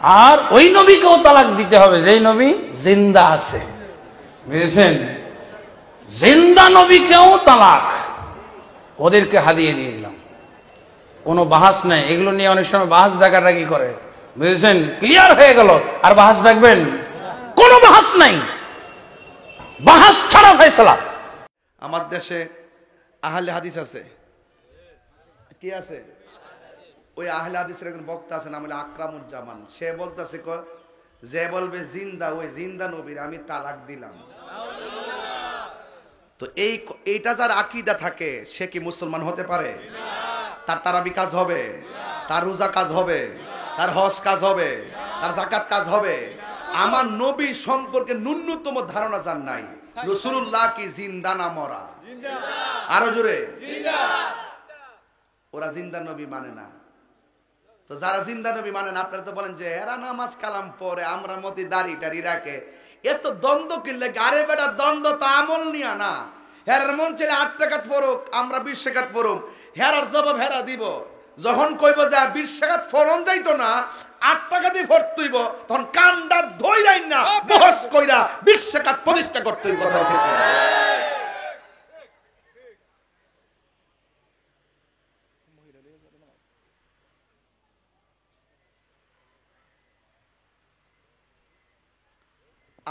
আর ওই নবীকেও তালাক দিতে হবে যেই নবী জিন্দা আছে, বুঝেছেন? জিন্দা নবীকেও তালাক, ওদেরকে হাদিয়ে দিয়ে দিলাম। কোনো বাহাস নাই, এগুলো নিয়ে অনেক সময় বাহাস ডাকাডাকি করে, বুঝেছেন? ক্লিয়ার হয়ে গেল, আর বাহাস ডাকবেন? কোনো বাহাস নাই, বাহাস ছাড়া ফয়সালা। আমার দেশে আহলে হাদিস আছে, কি আছে? ওই আহলে হাদিসের একজন বক্তা আছে, নাম হলো আকরামুজ্জামান। সে বলতেছে যে বলবে জিন্দা, ওই জিন্দা নবীর আমি তালাক দিলাম। তো এইটা যার আকীদা থাকে সে কি মুসলমান হতে পারে? তার তারাবি কাজ হবে, তার রোজা কাজ হবে, তার হজ কাজ হবে, তার যাকাত কাজ হবে। আমার নবী সম্পর্কে ন্যূনতম ধারণা যার নাই, রাসূলুল্লাহ কি জিন্দা না মরা? আরো জোরে। ওরা জিন্দা নবী মানে না। তো যারা জিন্দা নবী মানে না, আপনারা তো বলেন যে এরা নামাজ কালাম পড়ে, আমরা মতি দাড়ি টাড়ি রাখে, এত দ্বন্দ্ব কিনলে। আরে বেটা, দ্বন্দ্ব তো আমল নিয়া না। হেরার মন ছেলে 8 টাকাত পড়ুক, আমরা 20 টাকাত পড়ুক, হেরার জবাব হেরা দিব। যখন কইব যে 20 টাকাত ফরন যাইতো না, 8 টাকা দিয়ে ভরতুইব, তখন কান্দা ধইরাই না বহস কইরা 20 টাকাত প্রতিষ্ঠা করতে কথা ঠিক না?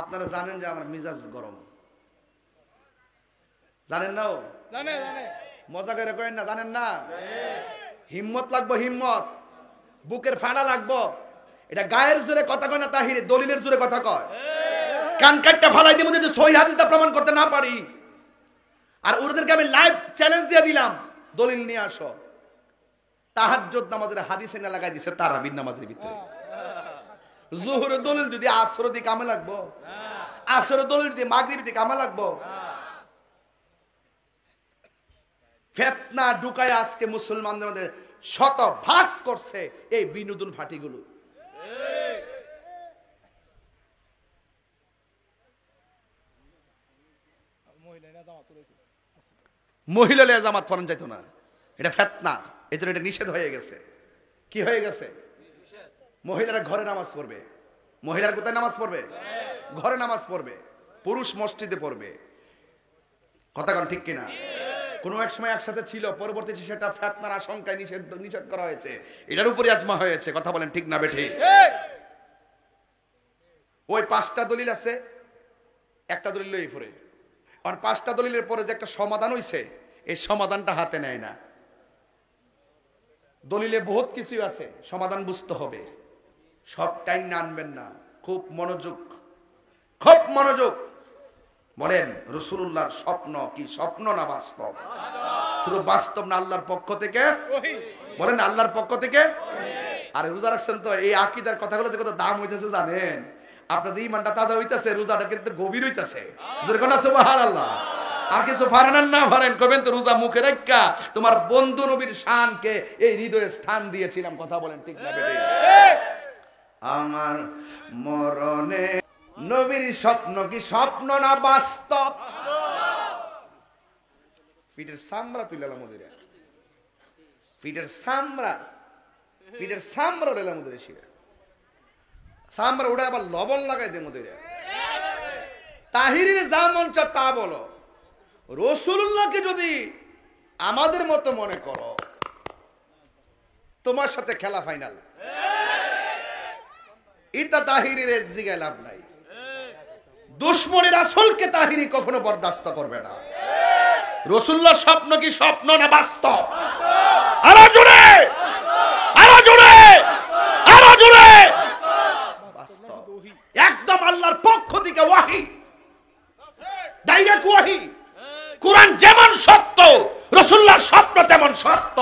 আপনারা জানেন যে আমার মিজাজ গরম, জানেন না? মজা করে করেন না, জানেন না? হিম্মত লাগবো, হিম্মত, বুকের ফাড়া লাগবো। এটা গায়ের জোরে কথা কয় না, তাহিরে দলিলের জোরে কথা কয়। কান কাটটা ফালাই দিব যদি সহিহ হাদিসটা প্রমাণ করতে না পারি। আর ওদেরকে আমি লাইভ চ্যালেঞ্জ দিয়ে দিলাম, দলিল নিয়ে আসো। তাহাজ্জুদ নামাজের হাদিসে না লাগাই দিছে তারাবির নামাজের ভিতরে। জোহরের দলিল যদি আসর দিয়ে কামে লাগবো, আসরের দলিল দিয়ে মাগরিব দিয়ে কামে লাগবো। ফিতনা ঢুকায় আজকে মুসলমানদের মধ্যে শত ভাগ করছে এই বিনোদন ফাটিগুলো। মহিলা জামাত পড়ান যাইতো না, এটা ফিতনা। এই জন্য এটা নিষেধ হয়ে গেছে। কি হয়ে গেছে? মহিলারা ঘরে নামাজ পড়বে। মহিলারা কোথায় নামাজ পড়বে? ঘরে নামাজ পড়বে। পুরুষ মসজিদে পড়বে। কথা কোন ঠিক কিনা? কোনো এক সময় একসাথে ছিল, পরবর্তীতে সেটা ফিতনার আশঙ্কায় নিষেধ করা হয়েছে। এটার উপরে আজমা হয়েছে। কথা বলেন ঠিক না বেঠিক? ওই 5টা দলিল আছে, একটা দলিল লই পড়ে। আর 5টা দলিলের পরে যে একটা সমাধান হইছে, এই সমাধানটা হাতে নেয় না। দলিলে বহুত কিছু আছে, সমাধান বুঝতে হবে। সব টাইম আনবেন না, খুব মনোযোগ, খুব মনোযোগ। বলেন রাসূলুল্লাহর স্বপ্ন কি স্বপ্ন না বাস্তব? শুধু বাস্তব না, আল্লাহর পক্ষ থেকে। বলেন আল্লাহর পক্ষ থেকে। আর রোজা রাখছেন তো, এই আকীদার কথাগুলো যে কত দাম হইতেছে জানেন? আপনার যে ঈমানটা তাজা হইতাছে, রোজাটা কিন্তু গভীর হইতাছে। যেরকম না সুবহানাল্লাহ। আর কিছু পারেন না পারেন কবেন তো রোজা মুখে রাখা তোমার বন্ধু নবীর শানকে এই হৃদয়ে স্থান দিয়েছিলাম। কথা বলেন ঠিক না বেঠিক? আমার মরণে নবীর স্বপ্ন কি স্বপ্ন না বাস্তব? পিঠের সামরা তুইলাম মধুরে, পিঠের সামরা উড়ালাম মধুরে, শিরা সামরা উড়ে আবার লবণ লাগাই দে মধুরে। তাহিরের যা মন চায় তা বলো। রাসূলুল্লাহকে যদি আমাদের মতো মনে করো, তোমার সাথে খেলা ফাইনাল। ইতা তাহিরের জিগায় লাভ নাই। দুশমনি রাসূলকে তাহিরি কখনো বরদাস্ত করবে না। রাসূলুল্লাহর স্বপ্ন কি স্বপ্ন না বাস্তব? আরো জোরে, আরো জোরে, আরো জোরে। বাস্তব, একদম আল্লাহর পক্ষ থেকে ওয়াহী, ডাইরেক্ট ওয়াহী। কোরআন যেমন সত্য, রাসূলুল্লাহর স্বপ্ন তেমন সত্য।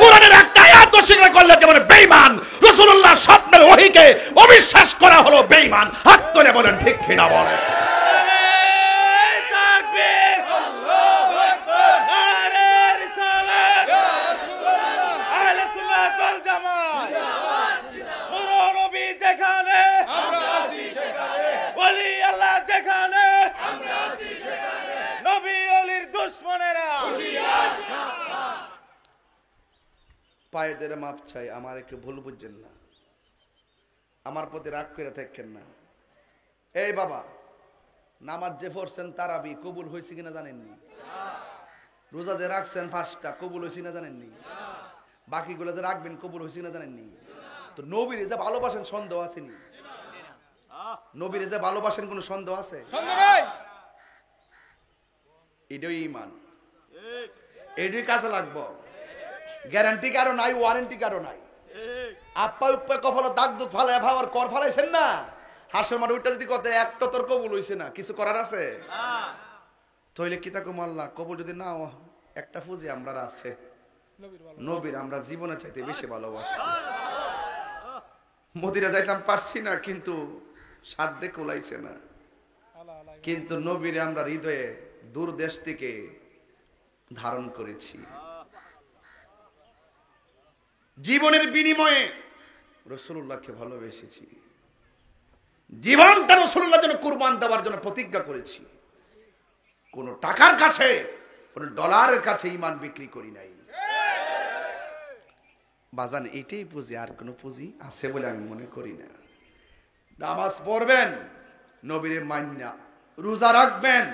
কোরআনের একটা আয়াত অস্বীকার করলে যেমন বেঈমান, রাসূলুল্লাহর স্বপ্নের ওহীকে অবিশ্বাস করা হলো বেঈমান। হাত তুলে বলেন ঠিক কিনা বলেন? তাকবীর, আল্লাহু আকবার, নারে রিসালাত, ইয়া রাসূলুল্লাহ, আহলে সুন্নাত ওয়াল জামাত জিন্দাবাদ। নূর নবী যেখানে আমরা আছি সেখানে, ওলি আল্লাহ যেখানে আমরা আছি সেখানে, নবী ওলির দুশমনেরা হুঁশিয়ার সাবধান। পায়ে ধরে মাপ চাই, আমার একটু ভুল বুঝছেন না। আমার প্রতি রাগ করে থাকেন না। এই বাবা, নামাজ যে পড়ছেন তারাবি কবুল হয়েছে কিনা জানেননি? রোজা যে রাখছেন 5টা কবুল হয়েছে কিনা জানেননি? বাকিগুলো যে রাখবেন কবুল হয়েছে কিনা জানেননি? তো নবীরে যে ভালোবাসেন সন্দেহ আসেনি? নবীরে যে ভালোবাসেন কোনো সন্দেহ আছে? এটাই ঈমান, এটাই কাজে লাগবো। গ্যারান্টি কারো নাই, ওয়ারেন্টি কারো নাই। আপা উপা কপাল দাগ দুঃখ ফালাই ভাবার কর ফালাইছেন না, হাসর মাঠে ওইটা যদি কথা একটা তোর কবুল হইছে না, কিছু করার আছে? তইলে কি তাকে মাল্লা কবুল যদি না একটা ফুজি আমরা আছে নবীর আমরা জীবনে চাইতে বেশি ভালোবাসছি। মদিনা যাইতাম পারছি না, কিন্তু সাধ্যে কোলাইছে না, কিন্তু নবীর আমরা হৃদয়ে দূর দেশ থেকে ধারণ করেছি। জীবনের বিনিময়ে রাসূলুল্লাহকে ভালোবেসেছি, জীবনটা রাসূলুল্লাহর জন্য কুরবান দেওয়ার জন্য প্রতিজ্ঞা করেছি। কোন টাকার কাছে, কোন ডলারের কাছে ঈমান বিক্রি করি নাই। বাজান এটাই পুঁজি, আর কোনো পুঁজি আছে বলে আমি মনে করি না। নামাজ পড়বেন নবীরে মাইনা, রোজা রাখবেন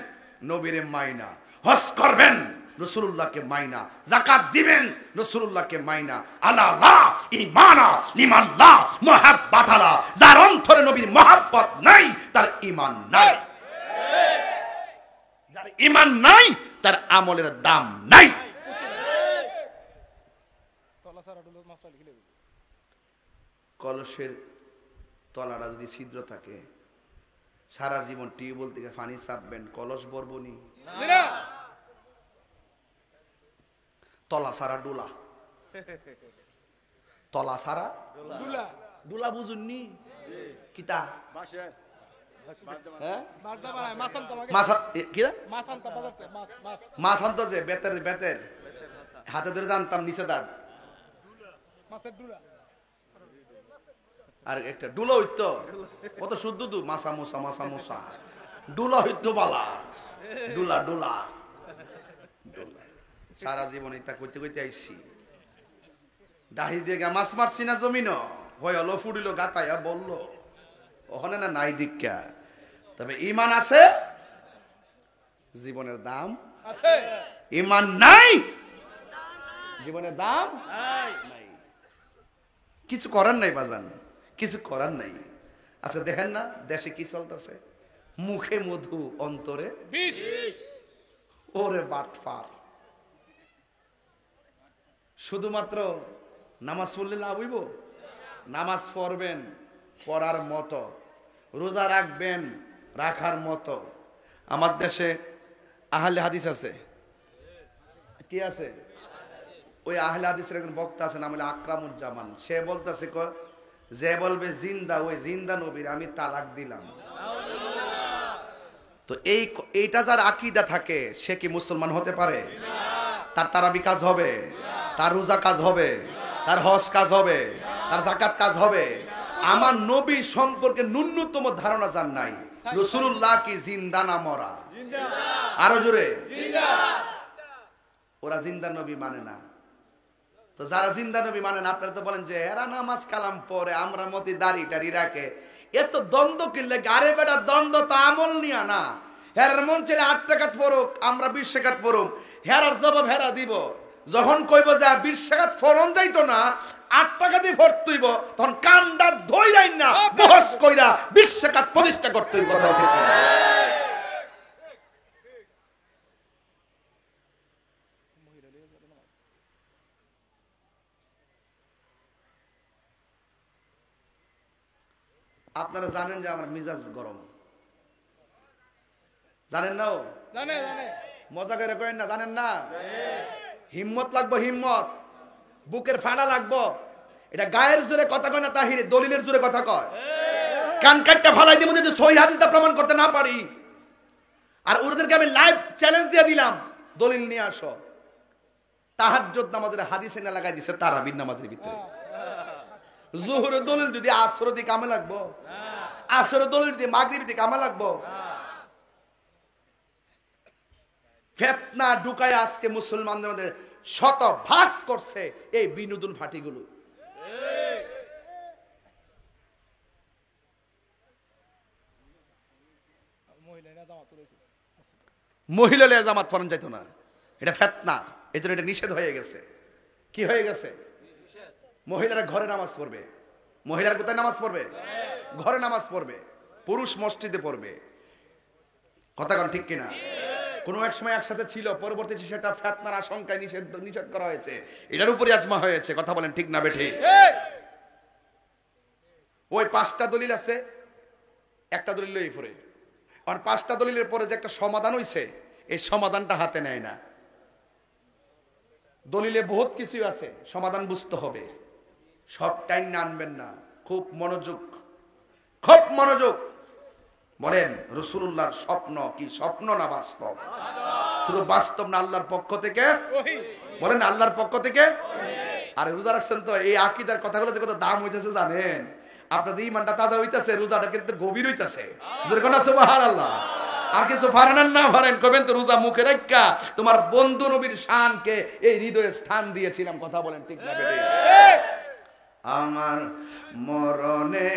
নবীরে মাইনা, হজ করবেন রাসূলুল্লাহকে মাইনা, যাকাত দিবেন রাসূলুল্লাহকে মাইনা। আলা লা ঈমানা লিমান লা মুহাব্বাত আলা, যার অন্তরে নবীর মহব্বত নাই তার ঈমান নাই। যার ঈমান নাই তার আমলের দাম নাই। কলসের তলাটা যদি ছিদ্র থাকে, সারা জীবন টিউবওয়েল থেকে পানি চাপবেন, কলস ভরবনি? তলা সারা ডোলা, তলা সারা ডোলা, বুঝুননি কিতা? মাছ আনতো যে বেতের বেতের হাতে ধরে জানতাম নিচে দাঁড়, আর একটা ডুলা হইতো কত শুদ্ধ দু মাসা মোসা মাসা মোসা ডুলা হইতো বালা, ডুলা ডুলা ডুলা। সারা জীবন এটা কইতে কইতে আইছি। ডাহি দিয়ে গা মাছ মারছি না জমিন, হয় হলো ফুডিল গাতায়া বললো ওখানে না নাই দীক্ষা। তবে ঈমান আছে, জীবনের দাম আছে। ঈমান নাই, জীবনের দাম নাই। কিছু করার নাই বাজান, কিছু করার নাই। আজকে দেখেন না দেশে কি চলতেছে, মুখে মধু অন্তরে বিষ। ওরে বাটফার, শুধুমাত্র নামাজ পড়লে লাভ হইব? নামাজ পড়বেন পড়ার মতো, রোজা রাখবেন রাখার মতো। আমার দেশে আহলে হাদিস আছে, কি আছে? ওই আহলে হাদিসের একজন বক্তা আছে, নাম হলো আকরামুজ্জামান। সে বলতেছে যে বলবে জিন্দা, ওই জিন্দা নবীর আমি তালাক দিলাম। তো এইটা যার আকীদা থাকে সে কি মুসলমান হতে পারে? তার তারাবি কাজ হবে, তার রোজা কাজ হবে, তার হজ কাজ হবে, তার যাকাত কাজ হবে। আমার নবী সম্পর্কে ন্যূনতম ধারণা যার নাই, রাসূলুল্লাহ কি জিন্দা না মরা? আরো জোরে। ওরা জিন্দা নবী মানে না। তো যারা জিন্দা নবী মানে না, আপনারা তো বলেন যে এরা নামাজ কালাম পড়ে, আমরা মতি দাড়ি টাড়ি রাখে, এত দ্বন্দ্ব কিনলে গারে বেটা দ্বন্দ্ব তো আমল নিয়া না। হেরার মন ছেলে 8 টাকাত পড়ুক, আমরা 20 টাকাত পড়ুক, হেরার জবাব হেরা দিব। যখন কইব যে 20 টাকাত ফরন যাইতো না, 8 টাকা দিয়ে ভরতুইব, তখন কান্দা ধইরাই না বহস কইরা 20 টাকাত প্রতিষ্ঠা করতে হইব। আপনারা জানেন যে আমার মিজাজ গরম, জানেন না? মজা করে কইেন না, জানেন না? হিম্মত লাগবো, হিম্মত, বুকের ফাড়া লাগবো। এটা গায়ের জোরে কথা কয় না তাহিরে, দলিলের জোরে কথা কয়। কান কাটটা ফালাই দিব যদি সহিহ হাদিসটা প্রমাণ করতে না পারি। আর ওদেরকে আমি লাইভ চ্যালেঞ্জ দিয়ে দিলাম, দলিল নিয়ে আসো। তাহাজ্জুদ নামাজের হাদিসে না লাগাই দিছে তারাবির নামাজের ভিতরে। জোহরের দলিল যদি আসর দিয়ে কামে লাগবো, আসরের দলিল দিয়ে মাগরিব দিয়ে কামে লাগবো। ফিতনা ঢুকায় আজকে মুসলমানদের মধ্যে শত ভাগ করছে এই বিনোদন ফাটিগুলো। মহিলা লিয়া জামাত পড়ান যাইতো না, এটা ফিতনা। এই জন্য এটা নিষেধ হয়ে গেছে। কি হয়ে গেছে? মহিলারা ঘরে নামাজ পড়বে। মহিলারা কোথায় নামাজ পড়বে? ঘরে নামাজ পড়বে। পুরুষ মসজিদে পড়বে। কথা কোন ঠিক কিনা? কোনো এক সময় একসাথে ছিল, পরবর্তী সেটা ফিতনার আশঙ্কায় নিষেধ করা হয়েছে। এটার উপরে আজমা হয়েছে। কথা বলেন ঠিক না বেঠিক? ওই 5টা দলিল আছে, একটা দলিল লই পড়ে। আর 5টা দলিলের পরে যে একটা সমাধান হইছে, এই সমাধানটা হাতে নেয় না। দলিলে বহুত কিছু আছে, সমাধান বুঝতে হবে। সব টাইম আনবেন না। খুব মনোযোগ, খুব মনোযোগ। বলেন রাসূলুল্লাহর স্বপ্ন কি স্বপ্ন না বাস্তব? শুধু বাস্তব না, আল্লাহর পক্ষ থেকে। বলেন আল্লাহর পক্ষ থেকে। আর রোজা রাখছেন তো, এই আকীদার কথাগুলো যে কত দাম হইতেছে জানেন? আপনার যে ইমানটা তাজা হইতেছে, রোজাটা কিন্তু গভীর হইতেছে। সুবহানাল্লাহ। আর কিছু পারেন না পারেন কবেন তো রোজা মুখে রাখা তোমার বন্ধু নবীর শানকে এই হৃদয়ে স্থান দিয়েছিলাম। কথা বলেন ঠিক না বেঠিক? আমার মরণে